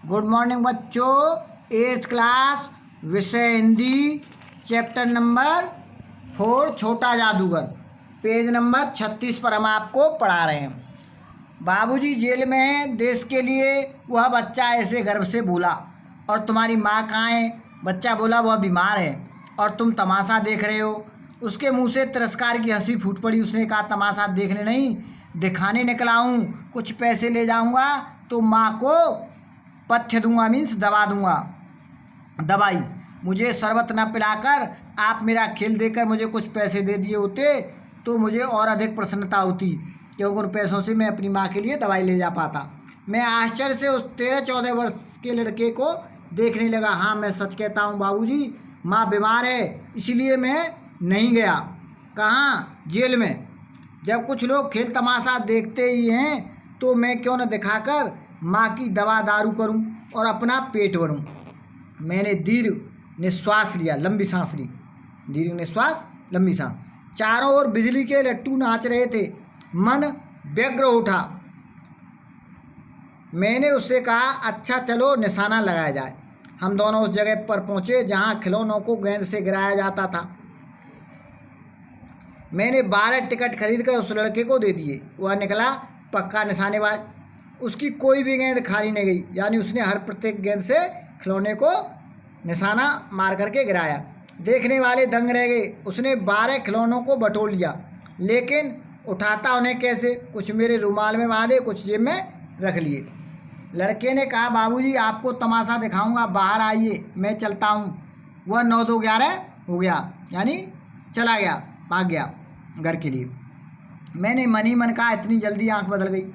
Good morning बच्चों। 8th class विषय Hindi, chapter number 4 छोटा जादूगर, पेज नंबर 36 पर हम आपको पढ़ा रहे हैं। बाबूजी जेल में हैं, देश के लिए वह बच्चा ऐसे गर्व से बोला। और तुम्हारी माँ कहाँ है? बच्चा बोला वह बीमार है और तुम तमाशा देख रहे हो। उसके मुंह से तिरस्कार की हंसी फूट पड़ी। उसने कहा तमाशा देखने नहीं, दिखाने निकला हूँ। कुछ पैसे ले जाऊँगा तो माँ को पथ्य दूंगा, मीन्स दवा दूंगा, दवाई। मुझे शरबत न पिलाकर आप मेरा खेल देकर मुझे कुछ पैसे दे दिए होते तो मुझे और अधिक प्रसन्नता होती, क्योंकि उन पैसों से मैं अपनी माँ के लिए दवाई ले जा पाता। मैं आश्चर्य से उस 13-14 वर्ष के लड़के को देखने लगा। हाँ, मैं सच कहता हूँ बाबूजी, माँ बीमार है, इसलिए मैं नहीं गया। कहाँ? जेल में। जब कुछ लोग खेल तमाशा देखते ही हैं तो मैं क्यों न दिखाकर माँ की दवा दारू करूं और अपना पेट भरूं। मैंने दीर्घ निश्वास लिया, लंबी सांस ली, दीर्घ निश्वास लंबी सांस। चारों ओर बिजली के लट्टू नाच रहे थे। मन व्यग्र उठा। मैंने उससे कहा अच्छा चलो निशाना लगाया जाए। हम दोनों उस जगह पर पहुंचे जहां खिलौनों को गेंद से गिराया जाता था। मैंने 12 टिकट खरीदकर उस लड़के को दे दिए। वह निकला पक्का निशानेबाज। उसकी कोई भी गेंद खाली नहीं गई, यानी उसने हर प्रत्येक गेंद से खिलौने को निशाना मार करके गिराया। देखने वाले दंग रह गए। उसने 12 खिलौनों को बटोर लिया, लेकिन उठाता उन्हें कैसे? कुछ मेरे रुमाल में बांधे, कुछ जेब में रख लिए। लड़के ने कहा बाबूजी आपको तमाशा दिखाऊंगा, बाहर आइए, मैं चलता हूँ। वह 9-2-11 हो गया, यानी चला गया, भाग गया घर के लिए। मैंने मन ही मन कहा इतनी जल्दी आंख बदल गई।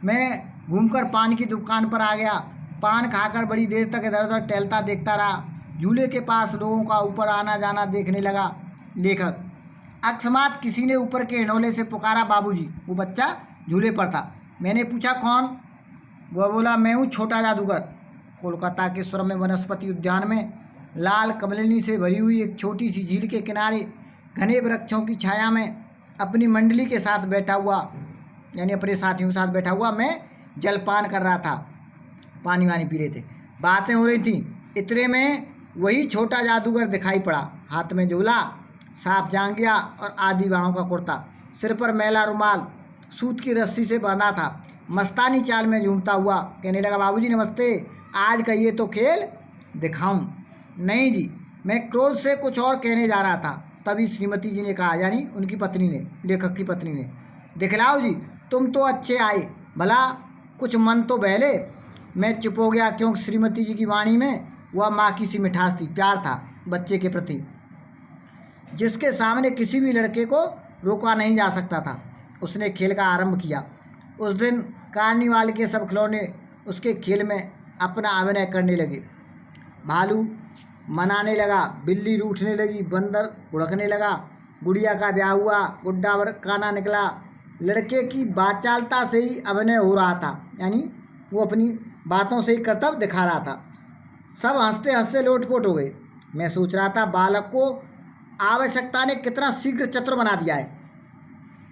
मैं घूमकर पान की दुकान पर आ गया। पान खाकर बड़ी देर तक इधर उधर टहलता देखता रहा। झूले के पास लोगों का ऊपर आना जाना देखने लगा। लेखक अकस्मात किसी ने ऊपर के हिंडोले से पुकारा बाबूजी। वो बच्चा झूले पर था। मैंने पूछा कौन? वह बोला मैं हूँ छोटा जादूगर। कोलकाता के सुरम्य वनस्पति उद्यान में लाल कमलिनी से भरी हुई एक छोटी सी झील के किनारे घने वृक्षों की छाया में अपनी मंडली के साथ बैठा हुआ, यानी अपने साथियों के साथ बैठा हुआ मैं जलपान कर रहा था। पानी वानी पी रहे थे, बातें हो रही थी। इतने में वही छोटा जादूगर दिखाई पड़ा। हाथ में झोला, साफ जांघिया और आधी बाहों का कुर्ता, सिर पर मैला रुमाल सूत की रस्सी से बांधा था। मस्तानी चाल में झूमता हुआ कहने लगा बाबूजी नमस्ते, आज का ये तो खेल दिखाऊं। नहीं जी, मैं क्रोध से कुछ और कहने जा रहा था, तभी श्रीमती जी ने कहा, यानी उनकी पत्नी ने, लेखक की पत्नी ने, दिखलाओ जी तुम तो अच्छे आए, भला कुछ मन तो बहले। मैं चुप हो गया, क्योंकि श्रीमती जी की वाणी में वह माँ की सी मिठास थी, प्यार था बच्चे के प्रति, जिसके सामने किसी भी लड़के को रोका नहीं जा सकता था। उसने खेल का आरंभ किया। उस दिन कार्निवाल के सब खिलौने उसके खेल में अपना अभिनय करने लगे। भालू मनाने लगा, बिल्ली रूठने लगी, बंदर उड़कने लगा, गुड़िया का ब्याह हुआ, गुड्डा काना निकला। लड़के की बाचालता से ही अभिनय हो रहा था, यानी वो अपनी बातों से ही कर्तव्य दिखा रहा था। सब हंसते हंसते लोटपोट हो गए। मैं सोच रहा था बालक को आवश्यकता ने कितना शीघ्र चतुर बना दिया है,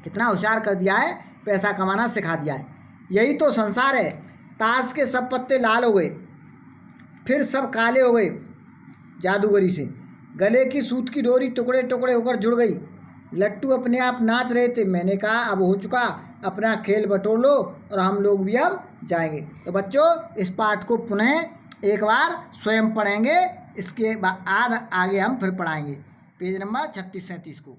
कितना होशियार कर दिया है, पैसा कमाना सिखा दिया है। यही तो संसार है। ताश के सब पत्ते लाल हो गए, फिर सब काले हो गए जादूगरी से। गले की सूत की डोरी टुकड़े टुकड़े होकर जुड़ गई। लट्टू अपने आप नाच रहे थे। मैंने कहा अब हो चुका, अपना खेल बटोर लो और हम लोग भी अब जाएंगे। तो बच्चों इस पाठ को पुनः एक बार स्वयं पढ़ेंगे, इसके बाद आगे हम फिर पढ़ाएंगे पेज नंबर 36-37 को।